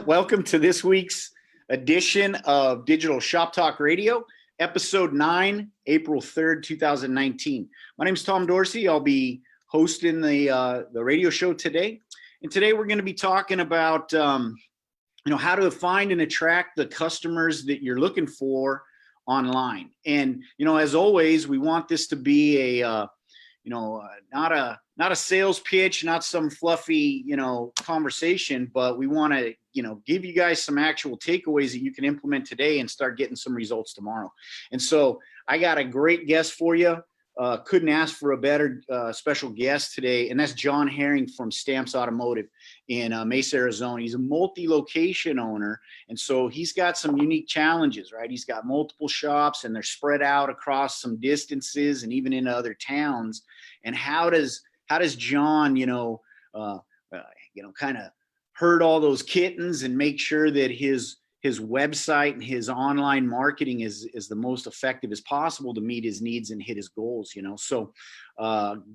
Welcome to this week's edition of Digital Shop Talk Radio, episode 9, April 3rd, 2019. My name is Tom Dorsey. I'll be hosting the radio show today. And today we're going to be talking about, how to find and attract the customers that you're looking for online. And, as always, we want this to be not a sales pitch, not some fluffy, conversation, but we want to, give you guys some actual takeaways that you can implement today and start getting some results tomorrow. And so I got a great guest for you. Couldn't ask for a better special guest today, and that's John Herring from Stamps Automotive in Mesa, Arizona. He's a multi-location owner, and so he's got some unique challenges, right? He's got multiple shops, and they're spread out across some distances and even into other towns. And how does John, kind of herd all those kittens and make sure that his website and his online marketing is the most effective as possible to meet his needs and hit his goals, So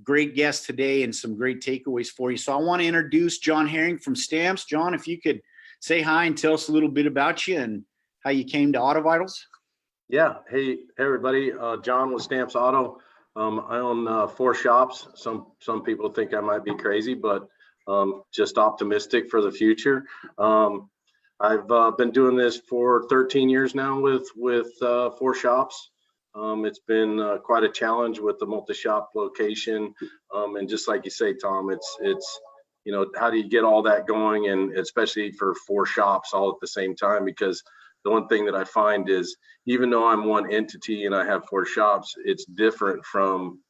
great guest today and some great takeaways for you. So I want to introduce John Herring from Stamps. John, if you could say hi and tell us a little bit about you and how you came to Auto Vitals. Yeah. Hey, everybody. John with Stamps Auto. I own 4 shops. Some people think I might be crazy, but just optimistic for the future. I've been doing this for 13 years now with 4 shops. It's been quite a challenge with the multi-shop location. And just like you say, Tom, it's how do you get all that going, and especially for 4 shops all at the same time? Because the one thing that I find is, even though I'm one entity and I have 4 shops, it's different from,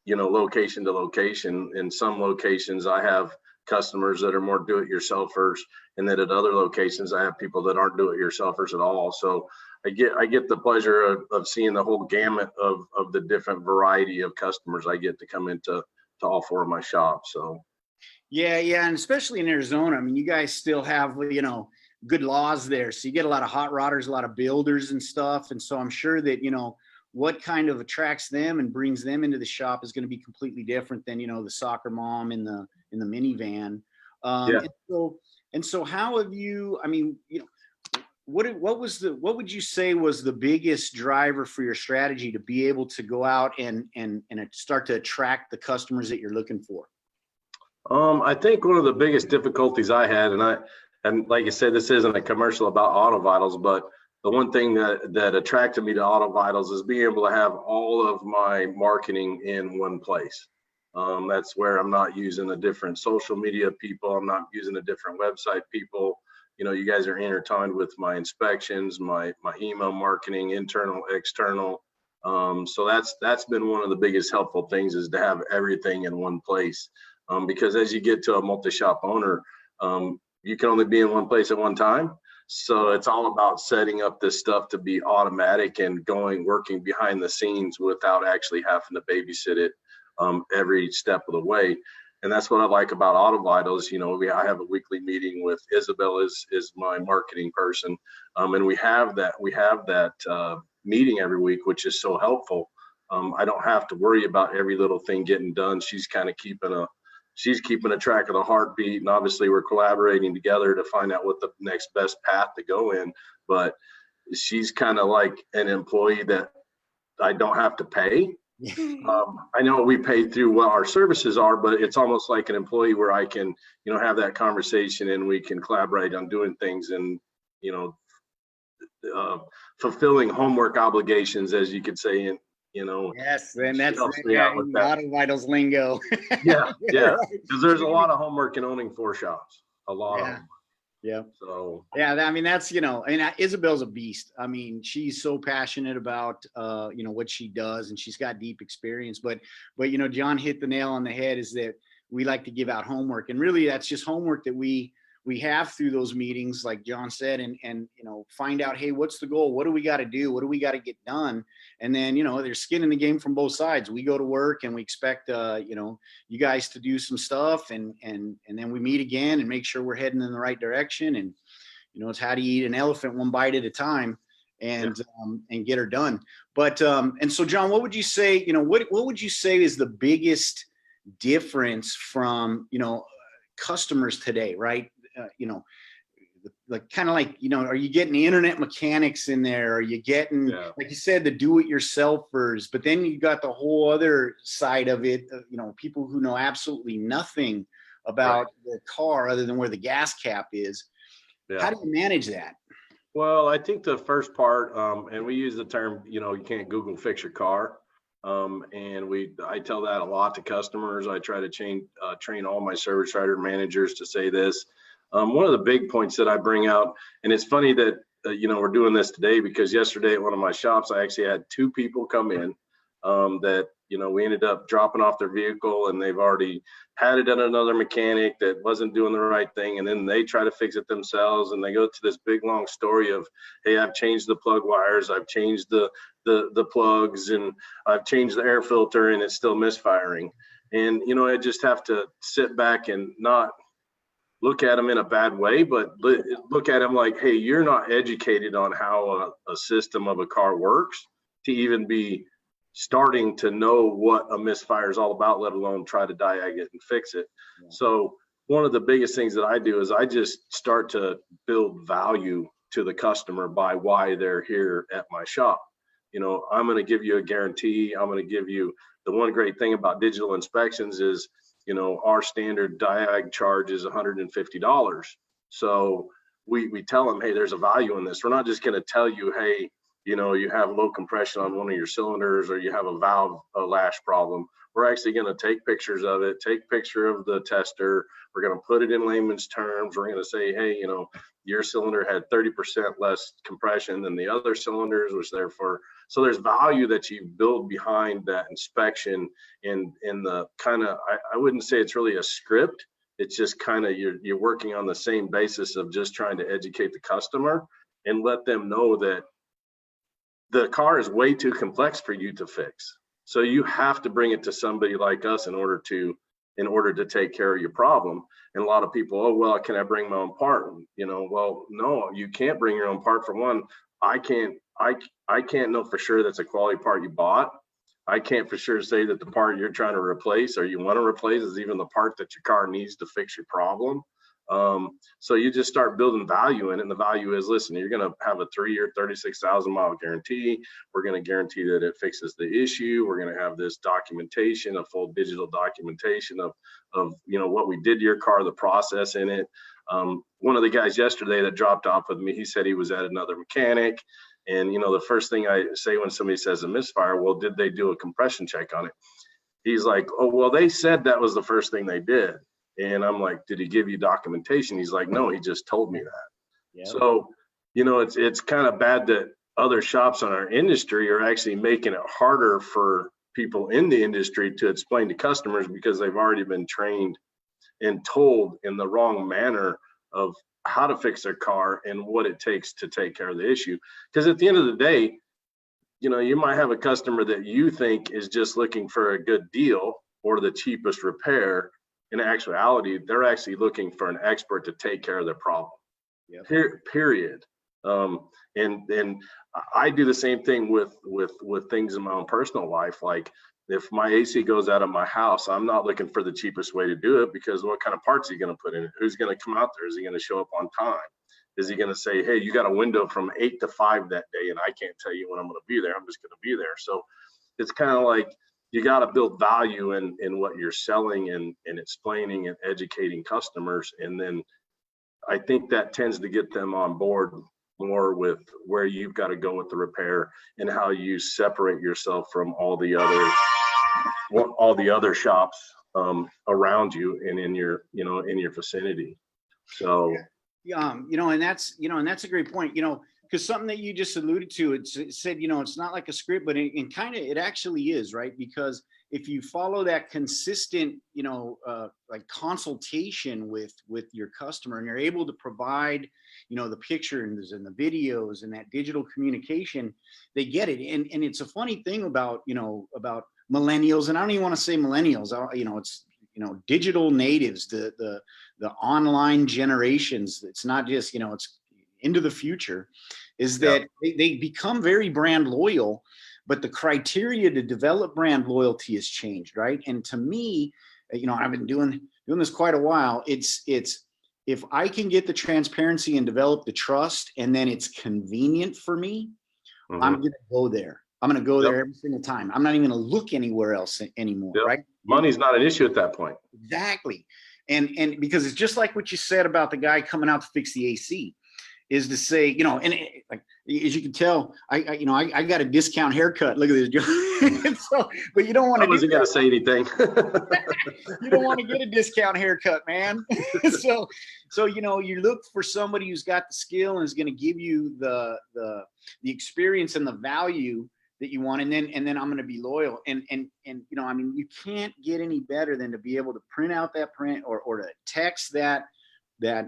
location to location. In some locations, I have customers that are more do-it-yourselfers, and then at other locations, I have people that aren't do-it-yourselfers at all. So I get the pleasure of seeing the whole gamut of the different variety of customers I get to come into all 4 of my shops. So yeah, and especially in Arizona, I mean, you guys still have good laws there, so you get a lot of hot rodders, a lot of builders and stuff. And so I'm sure that what kind of attracts them and brings them into the shop is going to be completely different than the soccer mom in the minivan. Yeah. And so how have you, what would you say was the biggest driver for your strategy to be able to go out and start to attract the customers that you're looking for? I think one of the biggest difficulties I had, and like you said, this isn't a commercial about Auto Vitals, but the one thing that attracted me to Auto Vitals is being able to have all of my marketing in one place. That's where I'm not using the different social media people. I'm not using the different website people. You guys are intertwined with my inspections, my email marketing, internal, external. So that's been one of the biggest helpful things, is to have everything in one place. Because as you get to a multi-shop owner, you can only be in one place at one time. So it's all about setting up this stuff to be automatic and working behind the scenes without actually having to babysit it every step of the way. And that's what I like about Auto Vitals. I have a weekly meeting with Isabel, is my marketing person, and we have that meeting every week, which is so helpful. I don't have to worry about every little thing getting done. She's kind of keeping a track of the heartbeat, and obviously we're collaborating together to find out what the next best path to go in. But she's kind of like an employee that I don't have to pay. I know we pay through what our services are, but it's almost like an employee where I can, have that conversation and we can collaborate on doing things and, fulfilling homework obligations, as you could say, and yes, and that's Auto Vitals lingo. yeah, because there's a lot of homework in owning 4 shops, a lot of them. Yeah. So yeah, that's Isabel's a beast. I mean, she's so passionate about what she does, and she's got deep experience. But John hit the nail on the head, is that we like to give out homework, and really that's just homework that we have through those meetings, like John said, and find out, hey, what's the goal? What do we got to do? What do we got to get done? And then there's skin in the game from both sides. We go to work and we expect you guys to do some stuff, and then we meet again and make sure we're heading in the right direction. And it's how do you eat an elephant one bite at a time, and get her done. But and so John, what would you say? What would you say is the biggest difference from customers today, right? like kind of like, you know, are you getting the internet mechanics in there? Are you getting, Yeah. like you said, the do-it-yourselfers? But then you got the whole other side of it, you know, people who know absolutely nothing about the car other than where the gas cap is. Yeah. How do you manage that? Well, I think the first part, and we use the term, you know, you can't Google fix your car. And I tell that a lot to customers. I try to train all my service writer managers to say this. One of the big points that I bring out, and it's funny that, you know, we're doing this today because yesterday at one of my shops, I actually had 2 people come in that, you know, we ended up dropping off their vehicle and they've already had it at another mechanic that wasn't doing the right thing. And then they try to fix it themselves. And they go to this big, long story of, hey, I've changed the plug wires, I've changed the plugs, and I've changed the air filter, and it's still misfiring. And, you know, I just have to sit back and not look at them in a bad way, but look at them like, hey, you're not educated on how a system of a car works to even be starting to know what a misfire is all about, let alone try to diag it and fix it. Yeah. So one of the biggest things that I do is I just start to build value to the customer by why they're here at my shop. You know, I'm going to give you a guarantee. I'm going to give you, the one great thing about digital inspections is, you know, our standard diag charge is $150. So we tell them, hey, there's a value in this. We're not just going to tell you, hey, you know, you have low compression on one of your cylinders or you have a valve lash problem. We're actually going to take pictures of it, take picture of the tester. We're going to put it in layman's terms. We're going to say, hey, you know, your cylinder had 30% less compression than the other cylinders, which therefore, so there's value that you build behind that inspection in the kind of, I wouldn't say it's really a script. It's just kind of, you're working on the same basis of just trying to educate the customer and let them know that the car is way too complex for you to fix. So you have to bring it to somebody like us in order to take care of your problem. And a lot of people, oh, well, can I bring my own part? You know, well, no, you can't bring your own part. For one, I can't know for sure that's a quality part you bought. I can't for sure say that the part you're trying to replace or you want to replace is even the part that your car needs to fix your problem. So you just start building value in it. And the value is, listen, you're going to have a 3-year, 36,000 mile guarantee. We're going to guarantee that it fixes the issue. We're going to have this documentation, a full digital documentation of, you know, what we did to your car, the process in it. One of the guys yesterday that dropped off with me, he said he was at another mechanic. And, you know, the first thing I say when somebody says a misfire, well, did they do a compression check on it? He's like, oh, well, they said that was the first thing they did. And I'm like, did he give you documentation? He's like, no, he just told me that. Yep. So, you know, it's kind of bad that other shops in our industry are actually making it harder for people in the industry to explain to customers because they've already been trained and told in the wrong manner of how to fix their car and what it takes to take care of the issue. Because at the end of the day, you know, you might have a customer that you think is just looking for a good deal or the cheapest repair. In actuality, they're actually looking for an expert to take care of their problem. Yep. Period. And I do the same thing with things in my own personal life. Like if my AC goes out of my house, I'm not looking for the cheapest way to do it because what kind of parts are you going to put in it? Who's going to come out there? Is he going to show up on time? Is he going to say, hey, you got a window from 8 to 5 that day and I can't tell you when I'm going to be there. I'm just going to be there. So it's kind of like, you got to build value in what you're selling and explaining and educating customers. And then I think that tends to get them on board more with where you've got to go with the repair and how you separate yourself from all the other shops around you and in your vicinity. So, you know, and that's a great point, you know, because something that you just alluded to, it said, you know, it's not like a script, but it actually is, right? Because if you follow that consistent, you know, like consultation with your customer and you're able to provide, you know, the pictures and the videos and that digital communication, they get it. And it's a funny thing about, you know, about millennials, and I don't even want to say millennials, you know, it's, you know, digital natives, the online generations. It's not just, you know, it's into the future, is that they become very brand loyal, but the criteria to develop brand loyalty has changed, right? And to me, you know, I've been doing this quite a while. It's if I can get the transparency and develop the trust, and then it's convenient for me, I'm going to go there. I'm going to go there every single time. I'm not even going to look anywhere else anymore. Right. Money's not an issue at that point. Exactly. And because it's just like what you said about the guy coming out to fix the AC, is to say, you know, and like, as you can tell, I got a discount haircut. Look at this. So, but you don't want to. I wasn't going to say anything. You don't want to get a discount haircut, man. So, you know, you look for somebody who's got the skill and is going to give you the experience and the value that you want. And then I'm going to be loyal. And, you know, I mean, you can't get any better than to be able to print out that print or to text that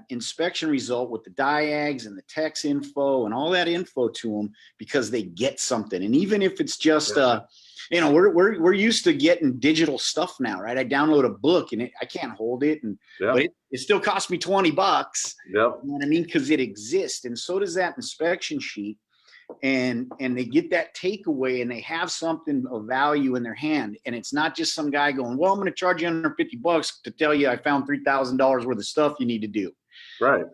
inspection result with the diags and the text info and all that info to them, because they get something. And even if it's just, you know, we're used to getting digital stuff now, right? I download a book and I can't hold it, but it still costs me $20. You know what I mean? Because it exists. And so does that inspection sheet. And they get that takeaway and they have something of value in their hand. And it's not just some guy going, well, I'm going to charge you $150 to tell you I found $3,000 worth of stuff you need to do. Right.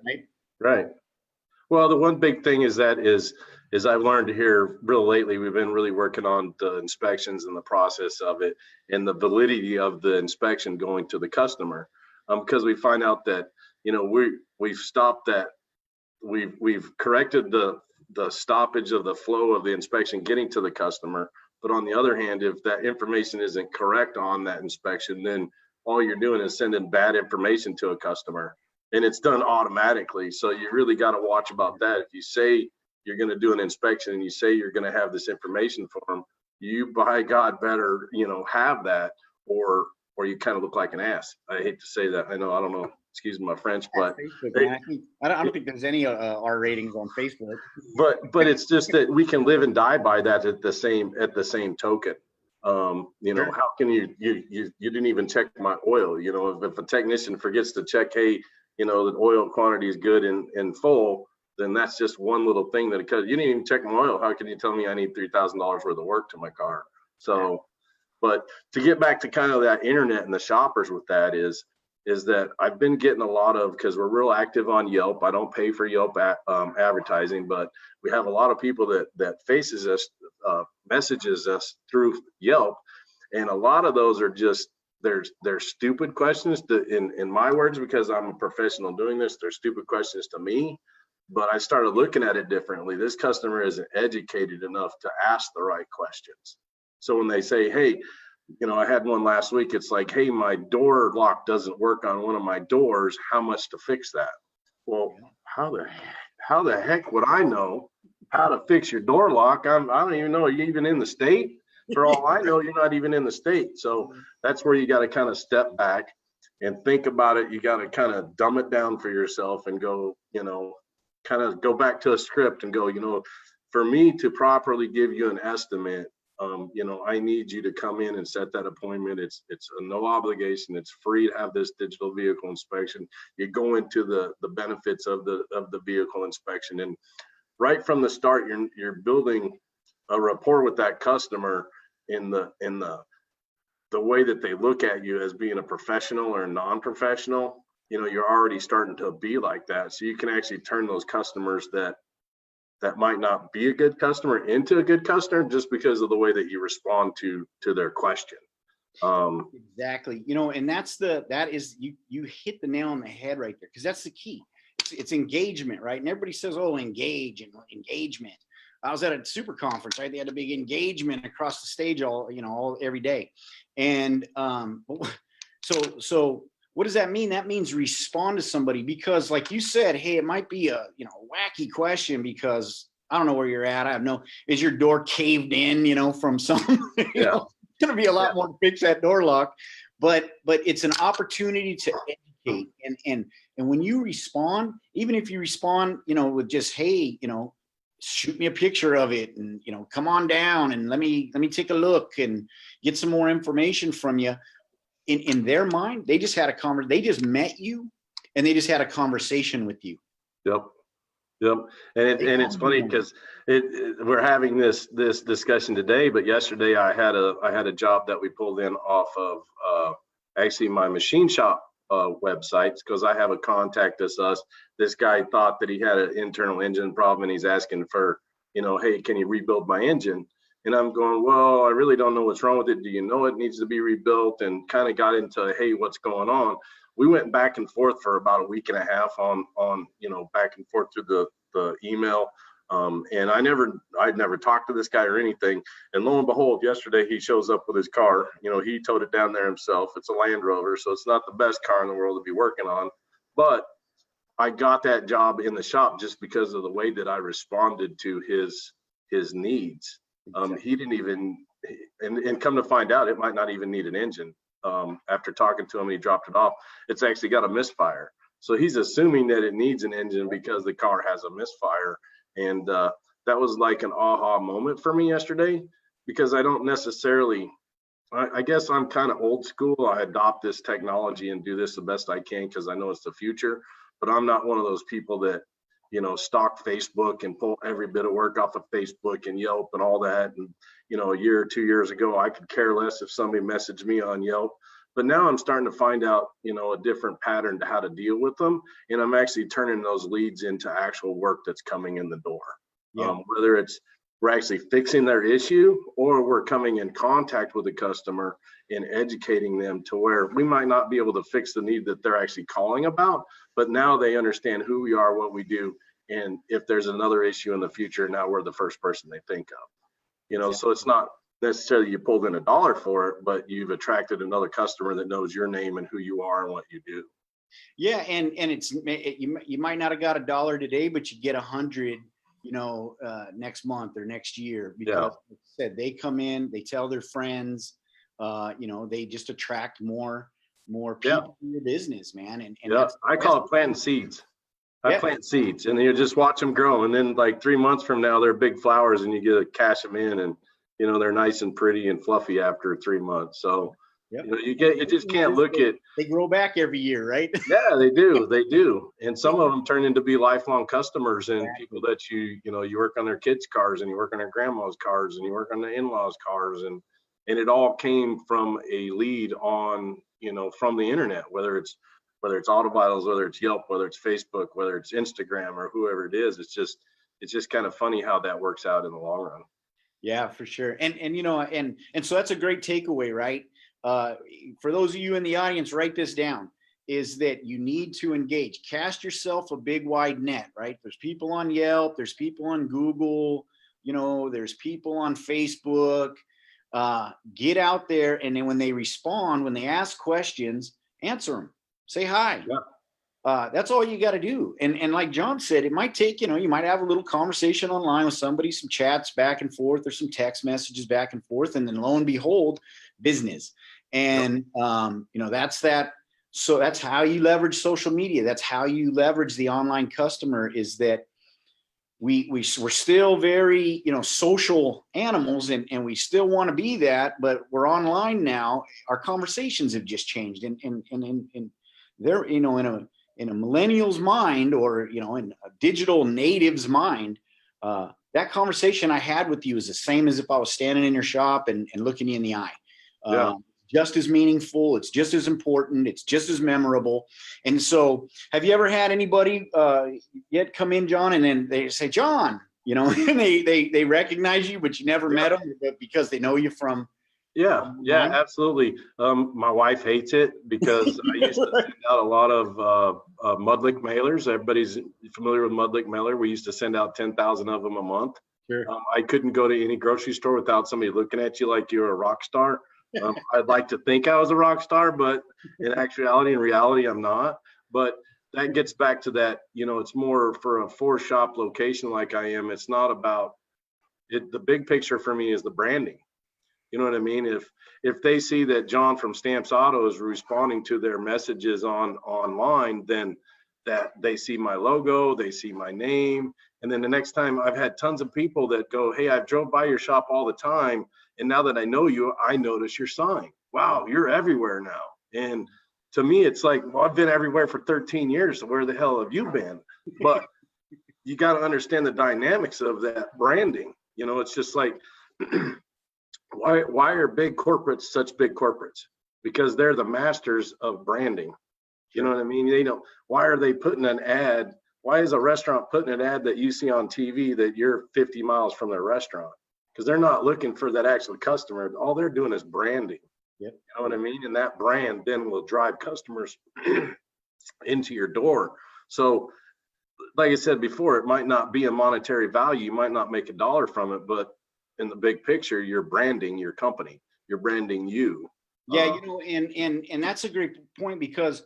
Well, the one big thing is I've learned here real lately, we've been really working on the inspections and the process of it and the validity of the inspection going to the customer. Because we find out that, you know, we've stopped that. We've corrected the stoppage of the flow of the inspection getting to the customer. But on the other hand, if that information isn't correct on that inspection, then all you're doing is sending bad information to a customer, and it's done automatically. So you really got to watch about that. If you say you're going to do an inspection and you say you're going to have this information for them, you, by God, better, you know, have that, or you kind of look like an ass. I hate to say that. I don't know. Excuse my French, but I don't think there's any R ratings on Facebook. But it's just that we can live and die by that at the same token. You know, how can you didn't even check my oil? You know, if a technician forgets to check, hey, you know, the oil quantity is good and full, then that's just one little thing that, because you didn't even check my oil. How can you tell me I need $3,000 worth of work to my car? So, but to get back to kind of that internet and the shoppers with that is that I've been getting a lot of, because we're real active on Yelp. I don't pay for Yelp advertising, but we have a lot of people that faces us, messages us through Yelp. And a lot of those are just, they're stupid questions in my words, because I'm a professional doing this. They're stupid questions to me, but I started looking at it differently. This customer isn't educated enough to ask the right questions. So when they say, hey, you know, I had one last week. It's like, hey, my door lock doesn't work on one of my doors. How much to fix that? Well, how the heck would I know how to fix your door lock? I don't even know. Are you even in the state? For all I know, you're not even in the state. So that's where you got to kind of step back and think about it. You got to kind of dumb it down for yourself and go, you know, kind of go back to a script and go, you know, for me to properly give you an estimate, you know, I need you to come in and set that appointment. It's a no obligation. It's free to have this digital vehicle inspection. You go into the benefits of the vehicle inspection, and right from the start, you're building a rapport with that customer in the way that they look at you as being a professional or non-professional. You know, you're already starting to be like that, so you can actually turn those customers that might not be a good customer into a good customer just because of the way that you respond to their question. Exactly. You know, and you hit the nail on the head right there, because that's the key. It's engagement, right? And everybody says, oh, engage and engagement. I was at a super conference, right? They had a big engagement across the stage every day. And so what does that mean? That means respond to somebody, because like you said, hey, it might be a, wacky question, because I don't know where you're at. Is your door caved in, from some, it's going to be a lot more to fix that door lock, but it's an opportunity to educate. And when you respond, even if you respond, with just, hey, shoot me a picture of it, and, come on down and let me take a look and get some more information from you. In their mind, they just had they just met you and they just had a conversation with you. Yep. And it's funny because we're having this discussion today, but yesterday I had a job that we pulled in off of actually my machine shop websites, because I have a contact us. This guy thought that he had an internal engine problem and he's asking for, hey, can you rebuild my engine? And I'm going, well, I really don't know what's wrong with it. Do you know it needs to be rebuilt? And kind of got into, hey, what's going on? We went back and forth for about a week and a half on back and forth through the email. And I'd never talked to this guy or anything. And lo and behold, yesterday he shows up with his car. He towed it down there himself. It's a Land Rover, so it's not the best car in the world to be working on. But I got that job in the shop just because of the way that I responded to his needs. He didn't even, and come to find out, it might not even need an engine. After talking to him, he dropped it off. It's actually got a misfire. So he's assuming that it needs an engine because the car has a misfire. And that was like an aha moment for me yesterday, because I don't necessarily, I guess I'm kind of old school. I adopt this technology and do this the best I can because I know it's the future. But I'm not one of those people that, stalk Facebook and pull every bit of work off of Facebook and Yelp and all that. And, a year or 2 years ago, I could care less if somebody messaged me on Yelp. But now I'm starting to find out, a different pattern to how to deal with them. And I'm actually turning those leads into actual work that's coming in the door. Yeah. Whether it's we're actually fixing their issue or we're coming in contact with the customer and educating them to where we might not be able to fix the need that they're actually calling about, but now they understand who we are, what we do. And if there's another issue in the future, now we're the first person they think of. So it's not necessarily you pulled in $1 for it, but you've attracted another customer that knows your name and who you are and what you do. Yeah, and you might not have got $1 today, but you get 100, next month or next year, because like I said, they come in, they tell their friends, they just attract more people in your business, man. And I call it planting seeds. I plant seeds, and you just watch them grow, and then like 3 months from now, they're big flowers, and you get to cash them in, and they're nice and pretty and fluffy after 3 months. So you just can't look at. They grow back every year, right? Yeah, they do, and some of them turn into be lifelong customers and people that you work on their kids' cars, and you work on their grandma's cars, and you work on the in-laws' cars, and it all came from a lead on from the internet, whether it's AutoVitals, whether it's Yelp, whether it's Facebook, whether it's Instagram or whoever it is. It's just kind of funny how that works out in the long run. Yeah, for sure. And so that's a great takeaway, right? For those of you in the audience, write this down, is that you need to engage, cast yourself a big wide net, right? There's people on Yelp, there's people on Google, there's people on Facebook. Get out there, and then when they respond, when they ask questions, answer them. Say hi. Yeah. That's all you got to do. And like John said, it might take, you might have a little conversation online with somebody, some chats back and forth or some text messages back and forth. And then lo and behold, business. And, that's that. So that's how you leverage social media. That's how you leverage the online customer, is that we're still very, social animals, and we still want to be that, but we're online now. Our conversations have just changed. And they're, in a millennial's mind, or, in a digital native's mind, that conversation I had with you is the same as if I was standing in your shop and looking you in the eye. Just as meaningful. It's just as important. It's just as memorable. And so have you ever had anybody yet come in, John, and then they say, John, and they recognize you, but you never met them, but because they know you from. Yeah, absolutely. My wife hates it because I used to send out a lot of Mudlick mailers. Everybody's familiar with Mudlick mailer. We used to send out 10,000 of them a month. Sure. I couldn't go to any grocery store without somebody looking at you like you're a rock star. I'd like to think I was a rock star, but in reality, I'm not. But that gets back to that, it's more for a 4-shop location like I am. It's not about it. The big picture for me is the branding. You know what I mean? If they see that John from Stamps Auto is responding to their messages online, then that they see my logo, they see my name. And then the next time, I've had tons of people that go, hey, I've drove by your shop all the time, and now that I know you, I notice your sign. Wow, you're everywhere now. And to me, it's like, well, I've been everywhere for 13 years. So where the hell have you been? But you got to understand the dynamics of that branding. It's just like, why are big corporates such big corporates? Because they're the masters of branding. You know what I mean? They don't, why are they putting an ad? Why is a restaurant putting an ad that you see on TV that you're 50 miles from their restaurant? Because they're not looking for that actual customer. All they're doing is branding. Yep. You know what I mean? And that brand then will drive customers into your door. So, like I said before, it might not be a monetary value. You might not make $1 from it, but in the big picture, you're branding your company. You're branding you. Yeah, and that's a great point because,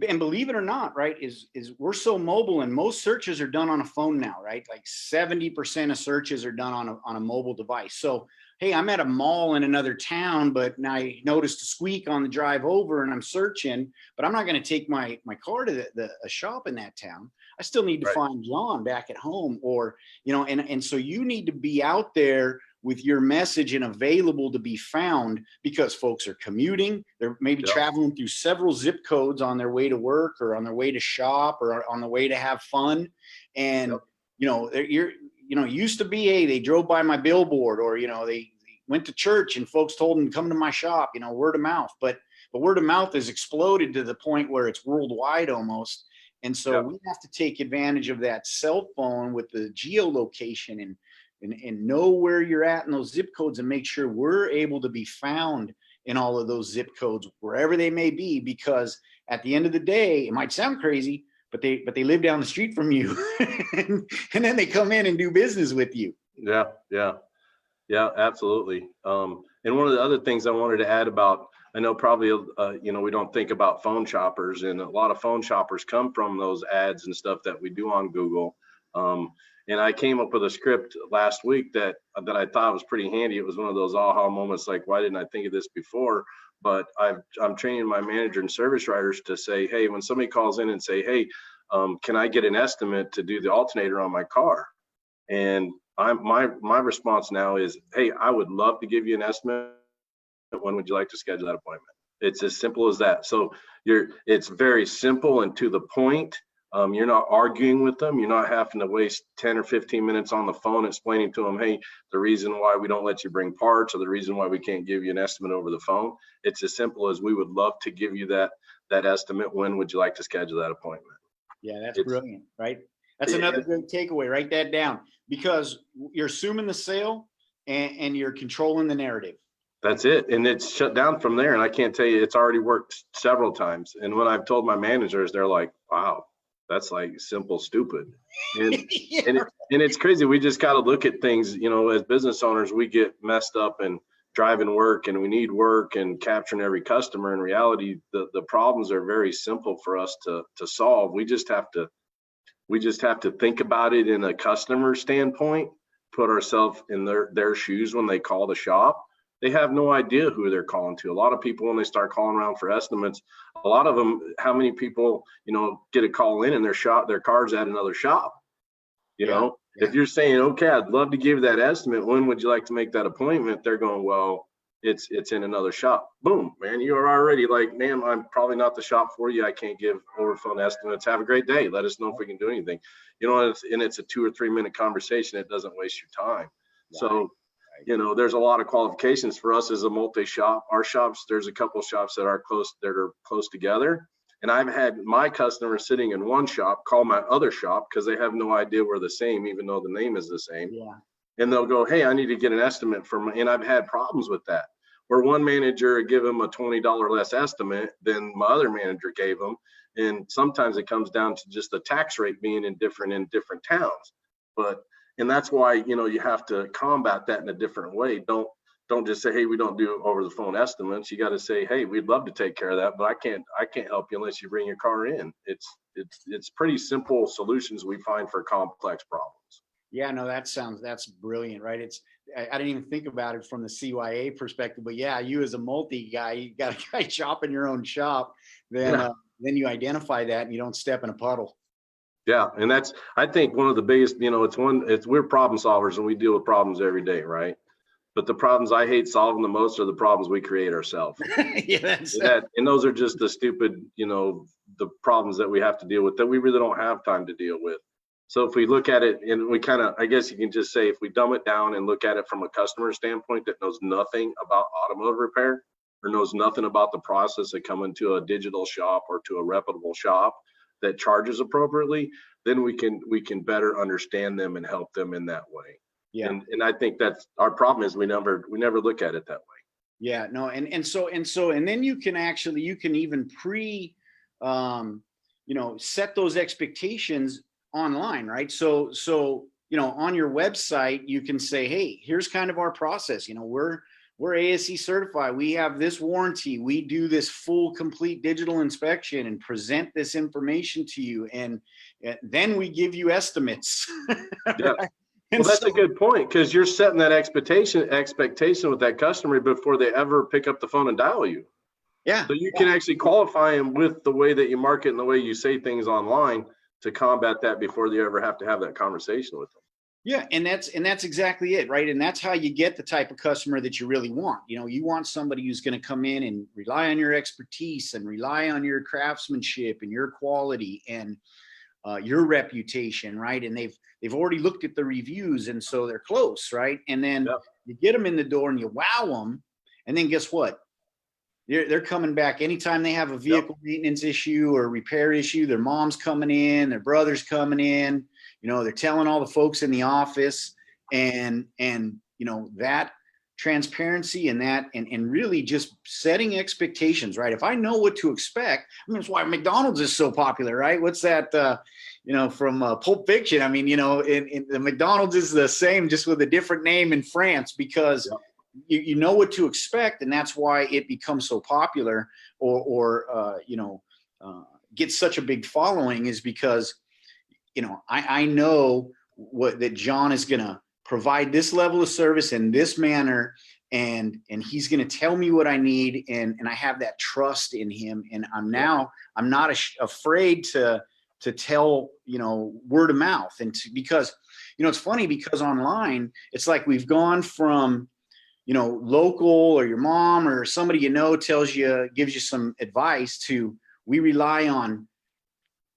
and believe it or not, right, is we're so mobile and most searches are done on a phone now, right? Like 70% of searches are done on a mobile device. So, hey, I'm at a mall in another town, but now I noticed a squeak on the drive over and I'm searching, but I'm not going to take my car to a shop in that town. I still need to find John back at home, or, and so you need to be out there with your message and available to be found because folks are commuting. They're maybe traveling through several zip codes on their way to work or on their way to shop or on the way to have fun. And, used to be, hey, they drove by my billboard or, they went to church and folks told them to come to my shop, word of mouth. But word of mouth has exploded to the point where it's worldwide almost. And so we have to take advantage of that cell phone with the geolocation and know where you're at in those zip codes and make sure we're able to be found in all of those zip codes, wherever they may be, because at the end of the day, it might sound crazy, but they live down the street from you and then they come in and do business with you. Yeah, absolutely. And one of the other things I wanted to add about, I know probably, we don't think about phone shoppers, and a lot of phone shoppers come from those ads and stuff that we do on Google. And I came up with a script last week that I thought was pretty handy. It was one of those aha moments, like, why didn't I think of this before? But I'm training my manager and service writers to say, hey, when somebody calls in and say, hey, can I get an estimate to do the alternator on my car? And my response now is, hey, I would love to give you an estimate. When would you like to schedule that appointment? It's as simple as that. So it's very simple and to the point. You're not arguing with them. You're not having to waste 10 or 15 minutes on the phone explaining to them, hey, the reason why we don't let you bring parts or the reason why we can't give you an estimate over the phone. It's as simple as, we would love to give you that estimate. When would you like to schedule that appointment? Yeah, that's brilliant, right? That's another good takeaway. Write that down, because you're assuming the sale and you're controlling the narrative. That's it. And it's shut down from there. And I can't tell you, it's already worked several times. And when I've told my managers, they're like, wow, that's like simple, stupid. And, and it's crazy. We just got to look at things, as business owners, we get messed up and driving work and we need work and capturing every customer. In reality, the problems are very simple for us to solve. We just have to think about it in a customer standpoint, put ourselves in their shoes when they call the shop. They have no idea who they're calling to. A lot of people, when they start calling around for estimates, a lot of them, how many people, get a call in and their car's at another shop? If you're saying, okay, I'd love to give that estimate, when would you like to make that appointment? They're going, well, it's in another shop. Boom, man, you are already like, man, I'm probably not the shop for you. I can't give over phone estimates. Have a great day. Let us know if we can do anything. It's a 2 or 3 minute conversation. It doesn't waste your time. Right. So, there's a lot of qualifications for us as a multi-shop. Our shops, there's a couple of shops that are close together. And I've had my customers sitting in one shop call my other shop because they have no idea we're the same, even though the name is the same. Yeah. And they'll go, hey, I need to get an estimate and I've had problems with that, where one manager give them a $20 less estimate than my other manager gave them. And sometimes it comes down to just the tax rate being in different towns. And that's why, you have to combat that in a different way. Don't just say, hey, we don't do over the phone estimates. You got to say, hey, we'd love to take care of that, but I can't help you unless you bring your car in. It's pretty simple solutions we find for complex problems. Yeah, no, that's brilliant, right? I didn't even think about it from the CYA perspective, but yeah, you as a multi guy, you got a guy shopping your own shop, then you identify that and you don't step in a puddle. Yeah, and that's, I think, one of the biggest, we're problem solvers and we deal with problems every day, right? But the problems I hate solving the most are the problems we create ourselves. And those are just the stupid, the problems that we have to deal with that we really don't have time to deal with. So if we look at it and we kind of, I guess you can just say, if we dumb it down and look at it from a customer standpoint that knows nothing about automotive repair, or knows nothing about the process of coming to a digital shop or to a reputable shop that charges appropriately, then we can better understand them and help them in that way. Yeah. And I think that's our problem, is we never look at it that way. Yeah, no, and then you can even set those expectations online, right? So on your website, you can say, hey, here's kind of our process. We're ASE certified. We have this warranty. We do this full, complete digital inspection and present this information to you. And then we give you estimates. Yeah. Well, that's a good point, because you're setting that expectation with that customer before they ever pick up the phone and dial you. Yeah. So you can actually qualify them with the way that you market and the way you say things online to combat that before they ever have to have that conversation with them. Yeah, and that's exactly it, right? And that's how you get the type of customer that you really want. You want somebody who's going to come in and rely on your expertise and rely on your craftsmanship and your quality and your reputation, right? And they've already looked at the reviews, and so they're close, right? And then you get them in the door and you wow them, and then guess what? They're coming back anytime they have a vehicle maintenance issue or repair issue. Their mom's coming in, their brother's coming in. They're telling all the folks in the office, and that transparency and that and really just setting expectations, right? If I know what to expect, that's why McDonald's is so popular, right? What's that? From Pulp Fiction. In the McDonald's is the same, just with a different name in France, because you know what to expect, and that's why it becomes so popular, or gets such a big following, is because I know that John is going to provide this level of service in this manner, and he's going to tell me what I need, and I have that trust in him, and I'm not afraid to tell word of mouth, because it's funny, because online it's like we've gone from local, or your mom or somebody gives you some advice, to we rely on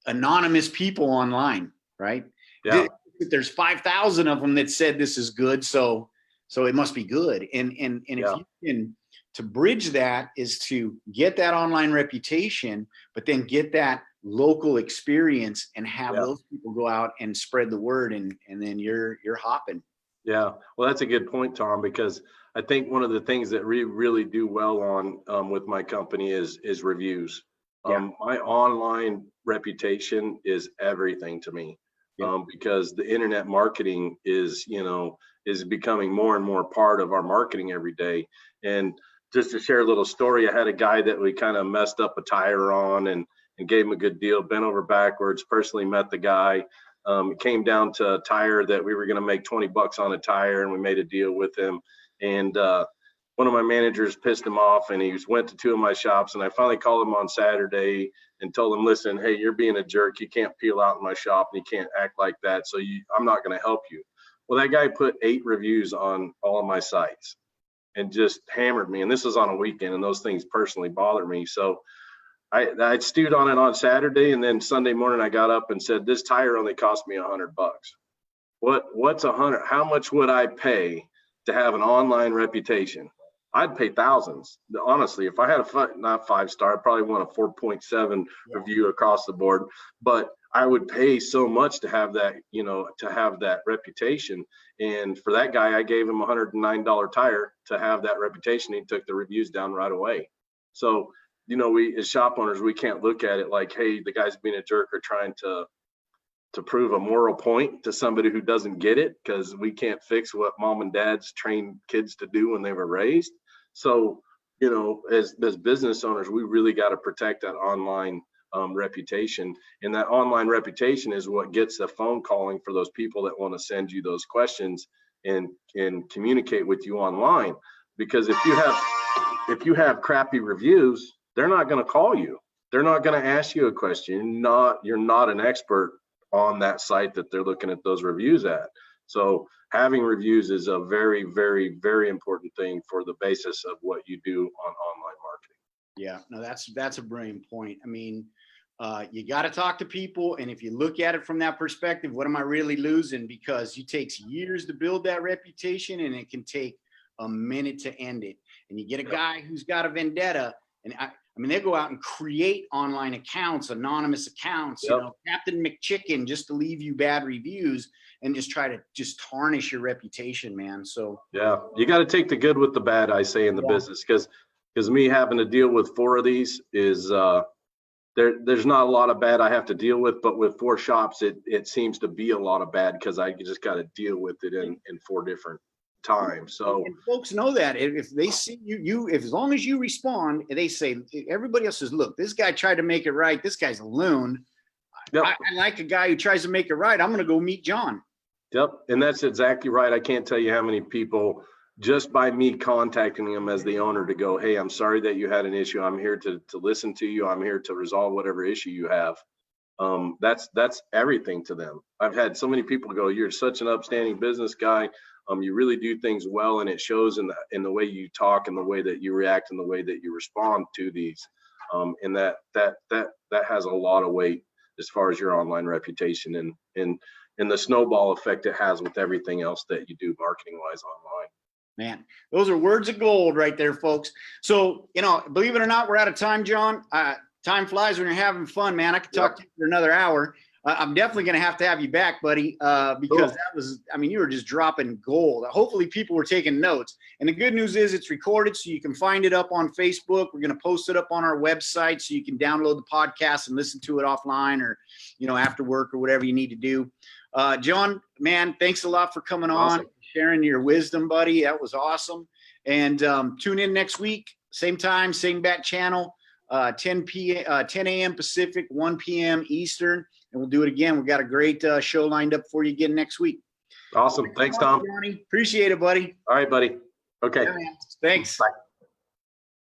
anonymous people online, right? Yeah. There's 5,000 of them that said this is good, so it must be good. And if you can, to bridge that is to get that online reputation, but then get that local experience and have those people go out and spread the word, and then you're hopping. Yeah, well, that's a good point, Tom, because I think one of the things that we really do well on with my company is reviews. My online reputation is everything to me, because the internet marketing is becoming more and more part of our marketing every day. And just to share a little story, I had a guy that we kind of messed up a tire on and gave him a good deal, bent over backwards, personally met the guy. It came down to a tire that we were going to make $20 on a tire, and we made a deal with him. And one of my managers pissed him off, and he went to two of my shops, and I finally called him on Saturday and told him, listen, hey, you're being a jerk. You can't peel out in my shop, and you can't act like that. So I'm not going to help you. Well, that guy put 8 reviews on all of my sites and just hammered me. And this was on a weekend, and those things personally bother me. So I stewed on it on Saturday, and then Sunday morning I got up and said, this tire only cost me $100. What's 100? How much would I pay to have an online reputation? I'd pay thousands. Honestly, if I had not 5-star, I'd probably want a 4.7 review across the board, but I would pay so much to have that, to have that reputation. And for that guy, I gave him a $109 tire to have that reputation. He took the reviews down right away. So, we as shop owners, we can't look at it like, hey, the guy's being a jerk or trying to prove a moral point to somebody who doesn't get it, because we can't fix what mom and dads trained kids to do when they were raised. So, as business owners, we really got to protect that online reputation. And that online reputation is what gets the phone calling for those people that want to send you those questions and communicate with you online. Because if you have crappy reviews, they're not going to call you. They're not going to ask you a question. You're not an expert on that site that they're looking at those reviews at. So having reviews is a very, very, very important thing for the basis of what you do on online marketing. Yeah, no, that's a brilliant point. You got to talk to people. And if you look at it from that perspective, what am I really losing? Because it takes years to build that reputation, and it can take a minute to end it. And you get a guy who's got a vendetta, and I mean, they go out and create online accounts, anonymous accounts, you know, Captain McChicken, just to leave you bad reviews and just try to just tarnish your reputation, man. So yeah, you got to take the good with the bad, I say, in the business, because me having to deal with 4 of these is there's not a lot of bad I have to deal with, but with 4 shops, it seems to be a lot of bad because I just got to deal with it in 4 different times. So and folks know that if they see you, if as long as you respond, they say, everybody else says, look, this guy tried to make it right. This guy's a loon. yep. I like a guy who tries to make it right. I'm going to go meet John. Yep, and that's exactly right. I can't tell you how many people, just by me contacting them as the owner to go, hey, I'm sorry that you had an issue. I'm here to listen to you. I'm here to resolve whatever issue you have. That's everything to them. I've had so many people go, you're such an upstanding business guy. You really do things well, and it shows in the way you talk and the way that you react and the way that you respond to these. And that has a lot of weight as far as your online reputation and the snowball effect it has with everything else that you do marketing wise online. Man, those are words of gold right there, folks. So, you know, believe it or not, we're out of time, John. Time flies when you're having fun, man. I could talk to you for another hour. I'm definitely going to have you back, buddy, because that was, I mean, you were just dropping gold. Hopefully people were taking notes. And the good news is it's recorded, so you can find it up on Facebook. We're going to post it up on our website so you can download the podcast and listen to it offline or, you know, after work or whatever you need to do. John, man, thanks a lot for coming on, sharing your wisdom, buddy. That was awesome. And tune in next week, same time, same bat channel, 10 a.m. Pacific, 1 p.m. Eastern. And we'll do it again. We've got a great show lined up for you again next week. Awesome. Thanks, Tom. Johnny. Appreciate it, buddy. All right, buddy. Okay. Yeah, thanks. Bye.